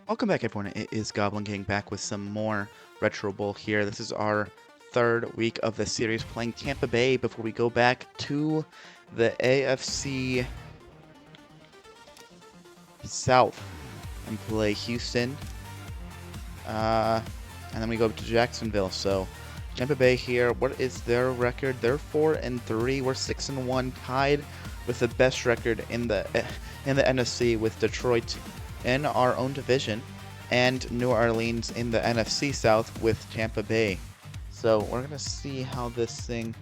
Welcome back, everyone. It is Goblin Gang back with some more Retro Bowl here. This is our third week of the series playing Tampa Bay before we go back to the AFC South and play Houston. And then we go to Jacksonville. So Tampa Bay here, what is their record? They're 4-3. We're 6-1, tied with the best record in the NFC with Detroit in our own division, and New Orleans in the NFC South with Tampa Bay. So we're going to see how this thing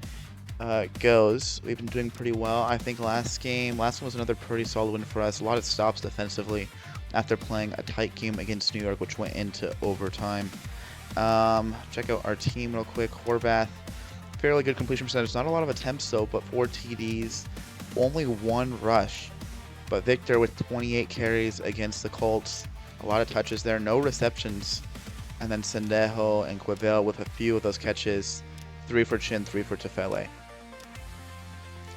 goes. We've been doing pretty well. I think last one was another pretty solid win for us. A lot of stops defensively after playing a tight game against New York, which went into overtime. Check out our team real quick. Horvath, fairly good completion percentage. Not a lot of attempts though, but 4 TDs, only 1 rush. But Victor with 28 carries against the Colts. A lot of touches there, no receptions. And then Sendejo and Quavel with a few of those catches. 3 for Chin, 3 for Tefele.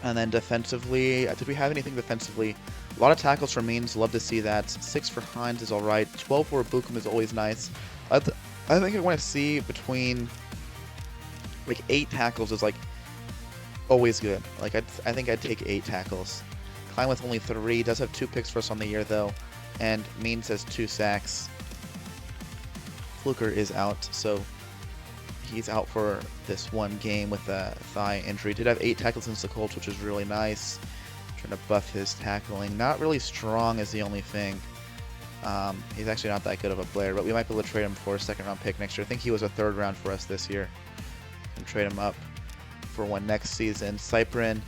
And then defensively, did we have anything defensively? A lot of tackles for Means, love to see that. 6 for Hines is alright. 12 for Ebukam is always nice. I think I want to see between like 8 tackles is like always good. Like I think I'd take 8 tackles. Klein with only 3, does have 2 picks for us on the year though, and Means has 2 sacks. Fluker is out, so he's out for this one game with a thigh injury. Did have 8 tackles against the Colts, which is really nice. Trying to buff his tackling. Not really strong is the only thing. He's actually not that good of a player, but we might be able to trade him for a 2nd round pick next year. I think he was a 3rd round for us this year. And trade him up for one next season. Cyprin,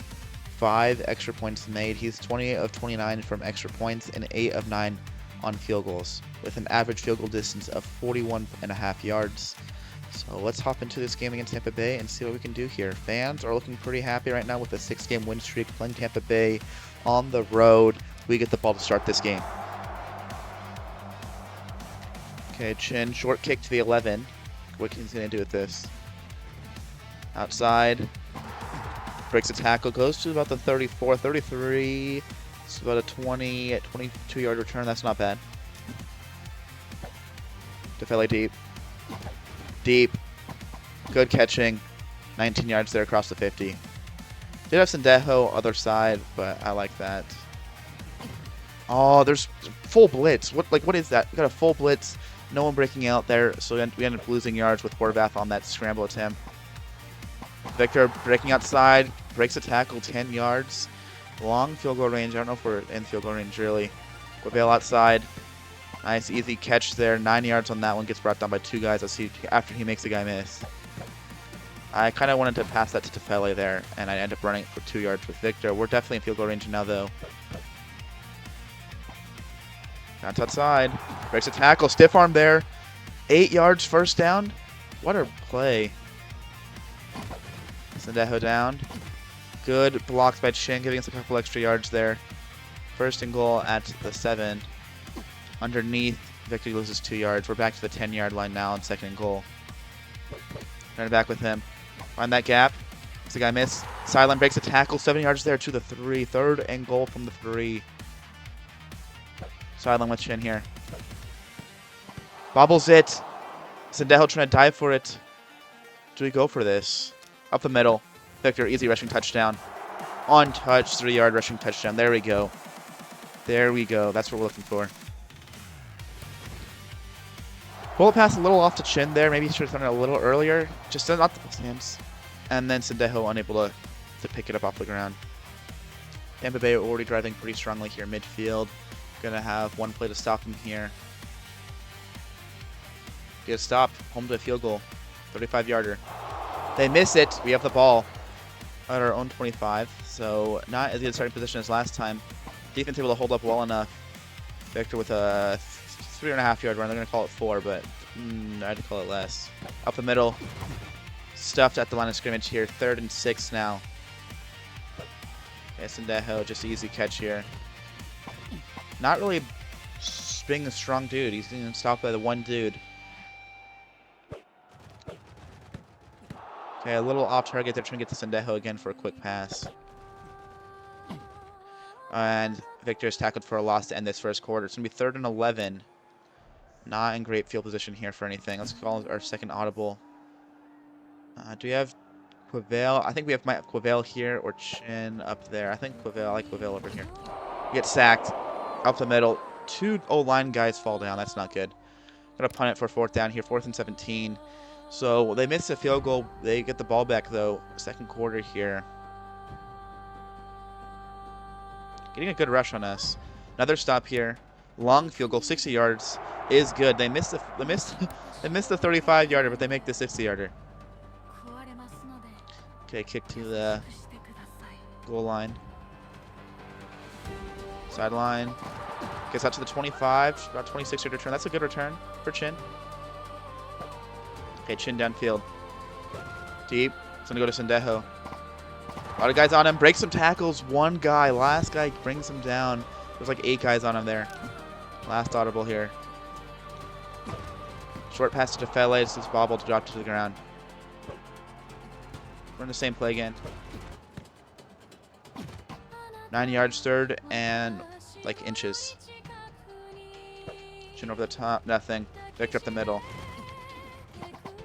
5 extra points made. He's 28 of 29 from extra points and 8 of 9 on field goals with an average field goal distance of 41.5 yards. So let's hop into this game against Tampa Bay and see what we can do here. Fans are looking pretty happy right now with a 6-game win streak, playing Tampa Bay on the road. We get the ball to start this game. Okay, Chin, short kick to the 11. What he's going to do with this? Outside. Breaks a tackle, goes to about the 34, 33. It's about a 22-yard return. That's not bad. Tefele deep. Deep. Good catching. 19 yards there across the 50. Did have Sendejo other side, but I like that. Oh, there's full blitz. What is that? We got a full blitz. No one breaking out there, so we ended up losing yards with Horvath on that scramble attempt. Victor breaking outside, breaks a tackle, 10 yards. Long field goal range. I don't know if we're in field goal range, really. Quavel outside. Nice, easy catch there. 9 yards on that one. Gets brought down by 2 guys after he makes a guy miss. I kind of wanted to pass that to Tefele there, and I end up running for 2 yards with Victor. We're definitely in field goal range now, though. Down outside. Breaks a tackle. Stiff arm there. 8 yards, first down. What a play. Sendejo down. Good blocks by Chin, giving us a couple extra yards there. 1st and goal at the 7. Underneath, Victor loses 2 yards. We're back to the 10-yard line now on 2nd and goal. Running back with him. Find that gap. Does the guy miss? Sideline breaks a tackle. 7 yards there to the 3. 3rd and goal from the 3. Sideline with Chin here. Bobbles it. Sendejo trying to dive for it. Do we go for this? Up the middle. Victor, easy rushing touchdown. On touch, 3-yard rushing touchdown. There we go. There we go. That's what we're looking for. Bullet pass a little off to Chin there. Maybe he should have done it a little earlier. Just not the best hands. And then Sendejo unable to pick it up off the ground. Tampa Bay already driving pretty strongly here midfield. Gonna have one play to stop him here. Get a stop. Home to a field goal. 35-yarder. They miss it. We have the ball at our own 25. So not as good a starting position as last time. Defense able to hold up well enough. Victor with a 3.5-yard run. They're going to call it 4, but I'd call it less. Up the middle. Stuffed at the line of scrimmage here. 3rd and 6 now. Sendejo, just an easy catch here. Not really being a strong dude. He's being stopped by the one dude. Okay, a little off target. They're trying to get to Sendejo again for a quick pass. And Victor is tackled for a loss to end this first quarter. It's going to be 3rd and 11. Not in great field position here for anything. Let's call our second audible. Do we have Quavel? I think might have Quavel here or Chin up there. I think Quavel. I like Quavel over here. We get sacked. Up the middle. 2 O-line guys fall down. That's not good. Gonna punt it for 4th down here. 4th and 17. So they missed a field goal. They get the ball back though. Second quarter here. Getting a good rush on us. Another stop here. Long field goal, 60 yards is good. They missed the 35-yarder, but they make the 60-yarder. Okay, kick to the goal line. Sideline. Gets out to the 25. About 26-yard return. That's a good return for Chin. Okay, Chin downfield. Deep. It's going to go to Sendejo. A lot of guys on him. Breaks some tackles. One guy. Last guy brings him down. There's like 8 guys on him there. Last audible here. Short pass to Fele. It's just bobbled to drop to the ground. We're in the same play again. 9 yards, 3rd and like inches. Chin over the top. Nothing. Victor up the middle.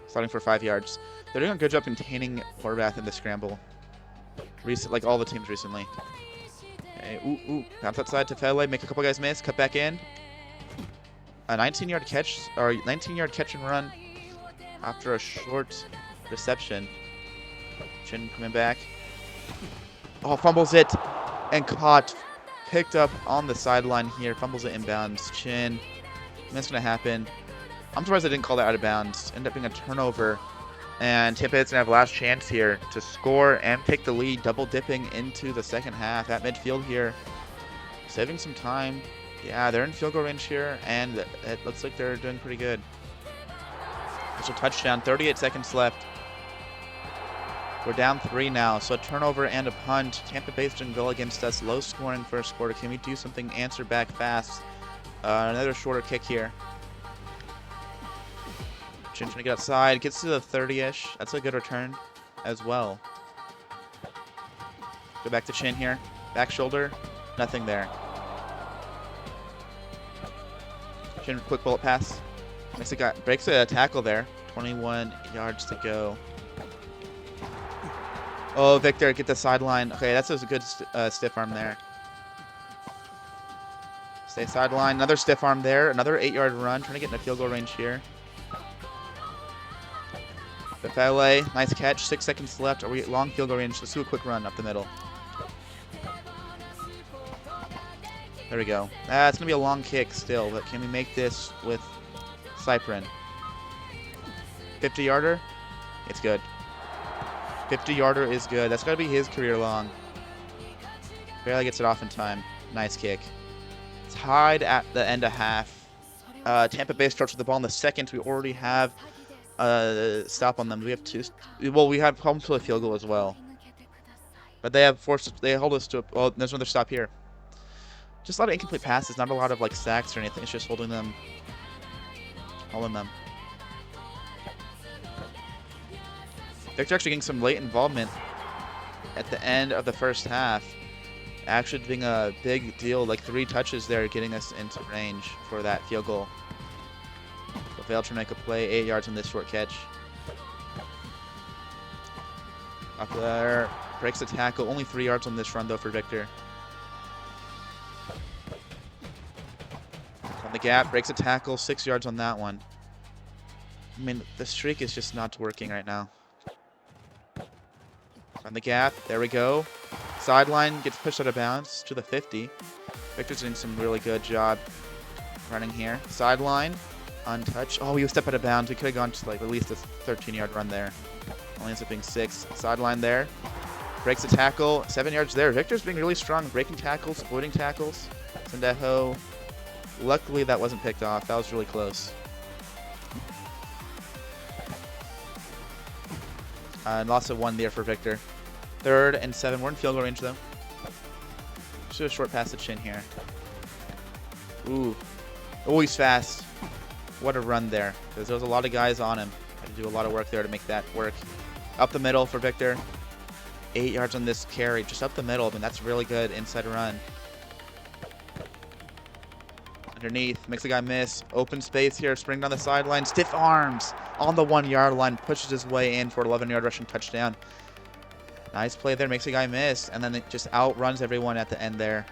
Sliding for 5 yards. They're doing a good job containing Horvath in the scramble. Like all the teams recently. Okay, bounce outside to Fele, make a couple guys miss, cut back in. A 19-yard catch, or 19-yard catch and run after a short reception. Chin coming back. Oh, fumbles it and caught. Picked up on the sideline here, fumbles it inbounds. Chin, and that's going to happen. I'm surprised they didn't call that out of bounds. Ended up being a turnover. And Tampa Bay's going to have last chance here to score and take the lead, double dipping into the second half at midfield here. Saving some time. Yeah, they're in field goal range here, and it looks like they're doing pretty good. There's a touchdown, 38 seconds left. We're down 3 now, so a turnover and a punt. Tampa Bay's doing well against us. Low scoring first quarter. Can we do something? Answer back fast. Another shorter kick here. Chin trying to get outside. Gets to the 30-ish. That's a good return as well. Go back to Chin here. Back shoulder. Nothing there. Chin, quick bullet pass. Breaks a tackle there. 21 yards to go. Oh, Victor, get the sideline. Okay, that's a good stiff arm there. Stay sideline. Another stiff arm there. Another 8-yard run. Trying to get in the field goal range here. Fele, nice catch. 6 seconds left. Are we at long field goal range? Let's do a quick run up the middle. There we go. It's going to be a long kick still, but can we make this with Cyprin? 50-yarder? It's good. 50-yarder is good. That's got to be his career long. Barely gets it off in time. Nice kick. Tied at the end of half. Tampa Bay starts with the ball in the second. We already have stop on them. We have 2. Well, we have problems with a field goal as well. But they hold us to. Well, there's another stop here. Just a lot of incomplete passes. Not a lot of like sacks or anything. It's just holding them. Victor actually getting some late involvement at the end of the first half. Actually being a big deal. Like 3 touches there, getting us into range for that field goal. Failed to make a play, 8 yards on this short catch. Up there, breaks the tackle. Only 3 yards on this run though for Victor. On the gap, breaks a tackle, 6 yards on that one. I mean, the streak is just not working right now. On the gap, there we go. Sideline gets pushed out of bounds to the 50. Victor's doing some really good job running here. Sideline. Untouched. Oh, he was step out of bounds. We could have gone to like at least a 13-yard run there. Only ends up being 6. Sideline there. Breaks a tackle. 7 yards there. Victor's being really strong. Breaking tackles, avoiding tackles. Sendejo. Luckily, that wasn't picked off. That was really close. And loss of 1 there for Victor. 3rd and 7. We're in field goal range though. Just do a short pass to Chin here. Ooh. Oh, he's fast. What a run there. Because there was a lot of guys on him. Had to do a lot of work there to make that work. Up the middle for Victor. 8 yards on this carry. Just up the middle. I mean, that's really good inside run. Underneath, makes the guy miss. Open space here, spring down the sideline. Stiff arms on the 1-yard line. Pushes his way in for an 11-yard rushing touchdown. Nice play there, makes the guy miss. And then it just outruns everyone at the end there.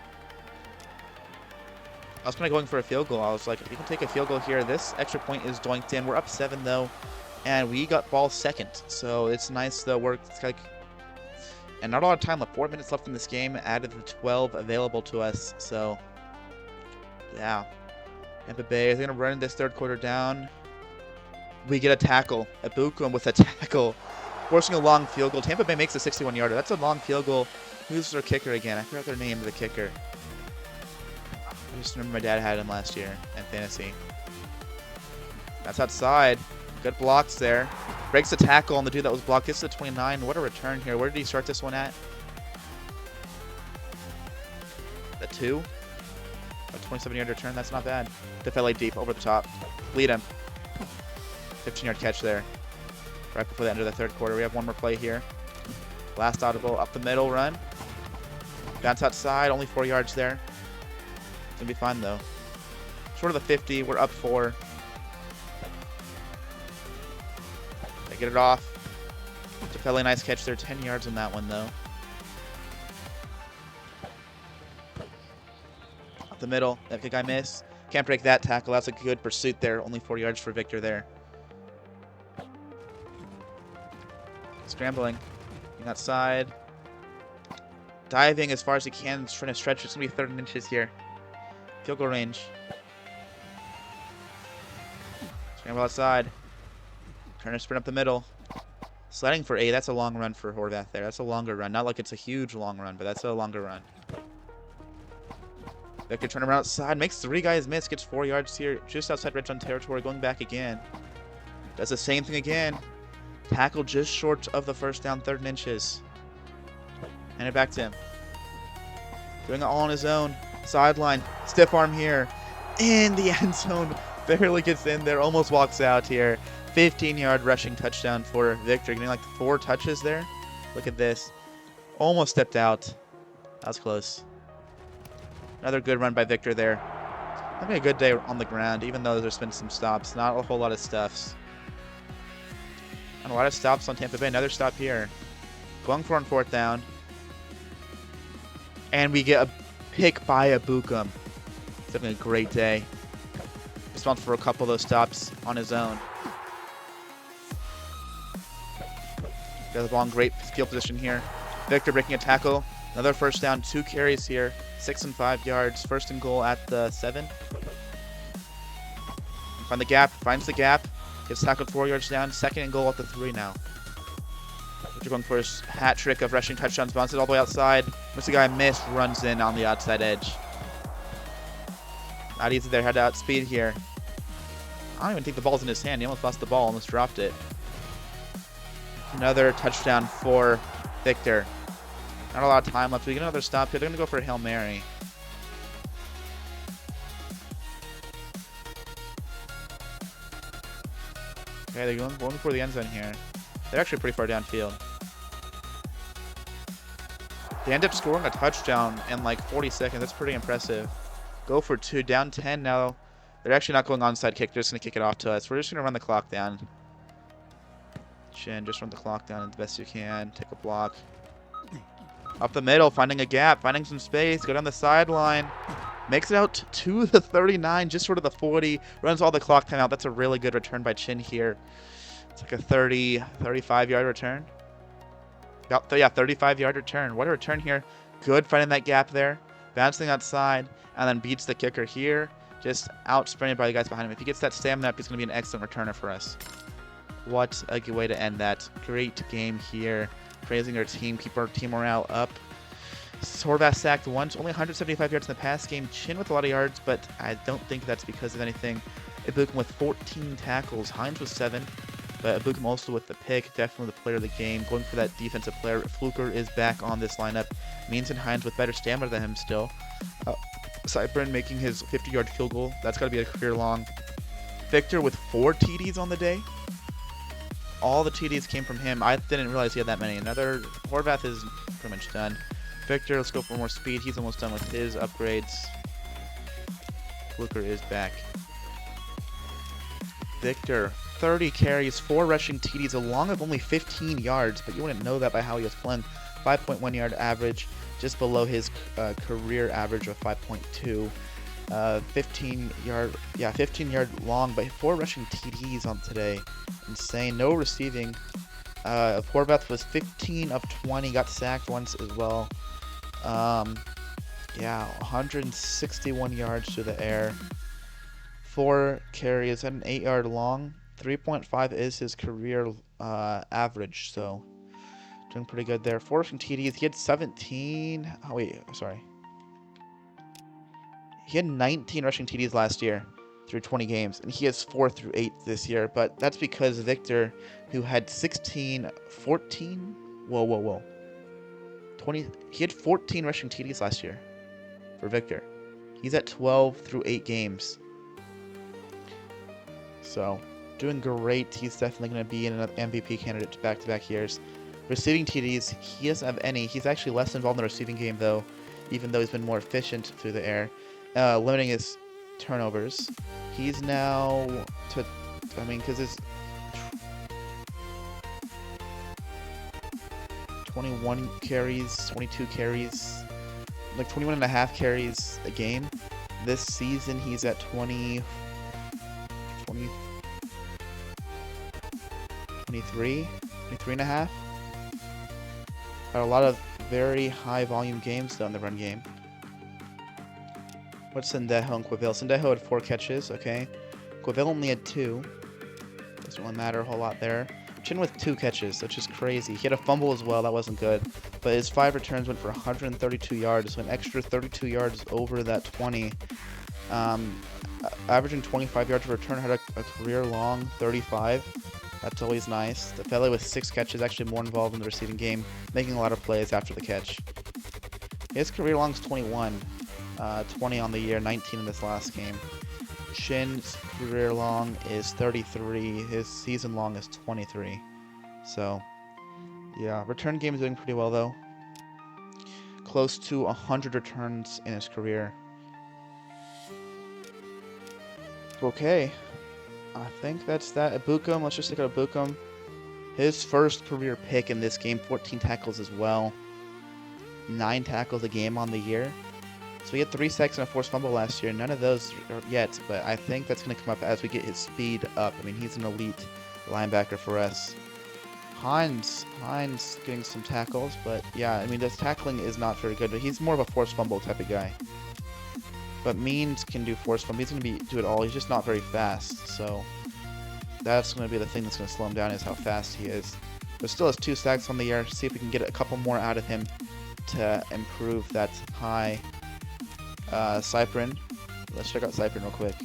I was kind of going for a field goal. I was like, if you can take a field goal here, this extra point is doinked in. We're up 7 though, and we got ball second. So it's nice though. It's like, and not a lot of time left. 4 minutes left in this game. Added the 12 available to us. So yeah, Tampa Bay is going to run this third quarter down. We get a tackle. Ebukam with a tackle, forcing a long field goal. Tampa Bay makes a 61-yarder. That's a long field goal. Who's their kicker again? I forgot their name, the kicker. I just remember my dad had him last year in fantasy. That's outside. Good blocks there. Breaks the tackle on the dude that was blocked. Gets to the 29. What a return here. Where did he start this one at? The 2? A 27-yard return. That's not bad. Defele deep over the top. Lead him. 15-yard catch there. Right before the end of the third quarter. We have one more play here. Last audible. Up the middle run. Bounce outside. Only 4 yards there. It's going to be fine, though. Short of the 50. We're up 4. They get it off. Defele, nice catch there. 10 yards on that one, though. Up the middle. That guy miss. Can't break that tackle. That's a good pursuit there. Only 4 yards for Victor there. Scrambling. Outside. Diving as far as he can. Trying to stretch. It's going to be 3rd and inches here. Field goal range. Scramble outside. Trying to sprint up the middle. Sliding for 8. That's a long run for Horvath there. That's a longer run. Not like it's a huge long run, but that's a longer run. Victor turn around outside. Makes 3 guys miss. Gets 4 yards here. Just outside red zone territory. Going back again. Does the same thing again. Tackle just short of the first down. 3rd and inches. Hand it back to him. Doing it all on his own. Sideline. Stiff arm here. In the end zone. Barely gets in there. Almost walks out here. 15-yard rushing touchdown for Victor. Getting like 4 touches there. Look at this. Almost stepped out. That was close. Another good run by Victor there. Having a good day on the ground, even though there's been some stops. Not a whole lot of stuffs. And a lot of stops on Tampa Bay. Another stop here. Going for on 4th down. And we get a pick by Ebukam. It's having a great day. Responsible for a couple of those stops on his own. Got the ball in great field position here. Victor breaking a tackle. Another first down. 2 carries here. 6 and 5 yards. 1st and goal at the 7. Find the gap. Finds the gap. Gets tackled 4 yards down. 2nd and goal at the 3 now. Victor going for his hat trick of rushing touchdowns. Bounces all the way outside. Once the guy missed, runs in on the outside edge. Not easy there. Had to outspeed here. I don't even think the ball's in his hand. He almost lost the ball. Almost dropped it. Another touchdown for Victor. Not a lot of time left. We get another stop here. They're going to go for a Hail Mary. Okay, they're going for the end zone here. They're actually pretty far downfield. They end up scoring a touchdown in like 40 seconds. That's pretty impressive. Go for 2. Down 10 now. They're actually not going onside kick. They're just going to kick it off to us. We're just going to run the clock down. Chin, just run the clock down as best you can. Take a block. Up the middle, finding a gap, finding some space. Go down the sideline. Makes it out to the 39, just short of the 40. Runs all the clock time out. That's a really good return by Chin here. It's like a 35-yard return. Yeah, 35-yard return. What a return here. Good finding that gap there. Bouncing outside, and then beats the kicker here. Just out-sprinted by the guys behind him. If he gets that stamina up, he's going to be an excellent returner for us. What a good way to end that. Great game here. Praising our team. Keep our team morale up. Horvath sacked once. Only 175 yards in the pass game. Chin with a lot of yards, but I don't think that's because of anything. Ebukam with 14 tackles. Hines with 7. But Ebukam also with the pick. Definitely the player of the game. Going for that defensive player. Fluker is back on this lineup. Means and Hines with better stamina than him still. Cypern making his 50-yard field goal. That's got to be a career long. Victor with 4 TDs on the day. All the TDs came from him. I didn't realize he had that many. Another Horvath is pretty much done. Victor, let's go for more speed. He's almost done with his upgrades. Fluker is back. Victor, 30 carries, 4 rushing TDs, along with only 15 yards, but you wouldn't know that by how he was playing. 5.1 yard average, just below his career average of 5.2. 15 yard long, but 4 rushing TDs on today. Insane. No receiving. Horvath was 15 of 20, got sacked once as well. 161 yards through the air. 4 carries and an 8 yard long. 3.5 is his career average, so doing pretty good there. 4 rushing TDs. He had 17. Oh, wait, sorry. He had 19 rushing TDs last year through 20 games, and he has 4 through 8 this year. But that's because Victor, who had 16, 14. Whoa. 20. He had 14 rushing TDs last year for Victor. He's at 12 through 8 games. So, doing great. He's definitely going to be an MVP candidate back-to-back years. Receiving TDs, he doesn't have any. He's actually less involved in the receiving game, though, even though he's been more efficient through the air, limiting his turnovers. He's now because his 21 carries, 22 carries, like 21 and a half carries a game. This season, he's at 23 and a half. Got a lot of very high volume games though in the run game. What's Sendejo and Quaville? Sendejo had 4 catches, okay. Quaville only had 2. Doesn't really matter a whole lot there. Chin with 2 catches, which is crazy. He had a fumble as well, that wasn't good. But his 5 returns went for 132 yards, so an extra 32 yards over that 20. Averaging 25 yards per return, had a career long 35. That's always nice. The fella with 6 catches, actually more involved in the receiving game, making a lot of plays after the catch. His career long is 21. 20 on the year, 19 in this last game. Shin's career long is 33. His season long is 23. So, yeah, return game is doing pretty well though. Close to 100 returns in his career. Okay, I think that's that. Ebukam, let's just look at Ebukam. His first career pick in this game, 14 tackles as well. 9 tackles a game on the year. So he had 3 sacks and a forced fumble last year. None of those yet, but I think that's going to come up as we get his speed up. I mean, he's an elite linebacker for us. Hines getting some tackles, but yeah, I mean, this tackling is not very good. But he's more of a forced fumble type of guy. But Means can do forced fumble. He's going to do it all. He's just not very fast. So that's going to be the thing that's going to slow him down, is how fast he is. But still has 2 sacks on the year. See if we can get a couple more out of him to improve that high. Cyprin. Let's check out Cyprin real quick.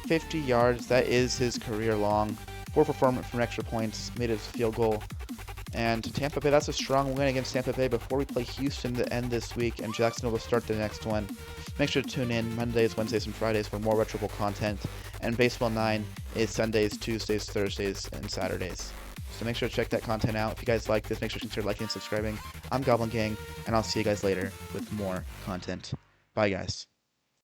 50 yards. That is his career long. 4 performance from extra points. Made his field goal. And Tampa Bay, that's a strong win against Tampa Bay before we play Houston to end this week, and Jacksonville will start the next one. Make sure to tune in Mondays, Wednesdays, and Fridays for more Retro Bowl content. And Baseball 9 is Sundays, Tuesdays, Thursdays, and Saturdays. So make sure to check that content out. If you guys like this, make sure to consider liking and subscribing. I'm Goblin Gang, and I'll see you guys later with more content. Bye, guys.